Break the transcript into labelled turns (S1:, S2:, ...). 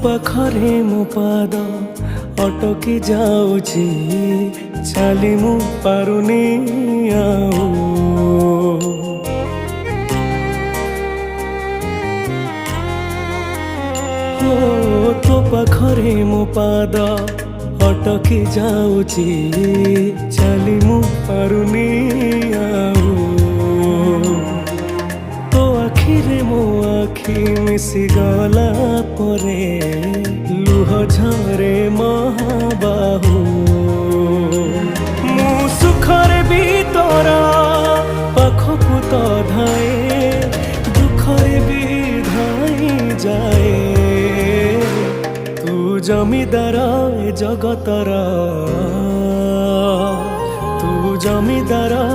S1: ପାଖରେ ମୋ ପାଦ ଅଟକି ଯାଉଛି, ଚାଲି ମୁଁ ପାରୁନି ଆଉ। ତୋ ପାଖରେ ମୋ ପାଦ ଅଟକି ଯାଉଛି, ଚାଲି ମୁଁ ପାରୁନି ଆଉ। ତୋ ଆଖିରେ ମୋ ଆଖି ମିଶିଗଲା ପରେ ଲୁହ ଝରେ ମହାବାହୁ। ମୁଁ ସୁଖରେ ବି ତୋର ପାଖକୁ ତ ଧାଏ, ଦୁଃଖରେ ବି ଧାଇ ଯାଏ। ତୁ ଜମିଦାର ଏ ଜଗତର, ତୁ ଜମିଦାର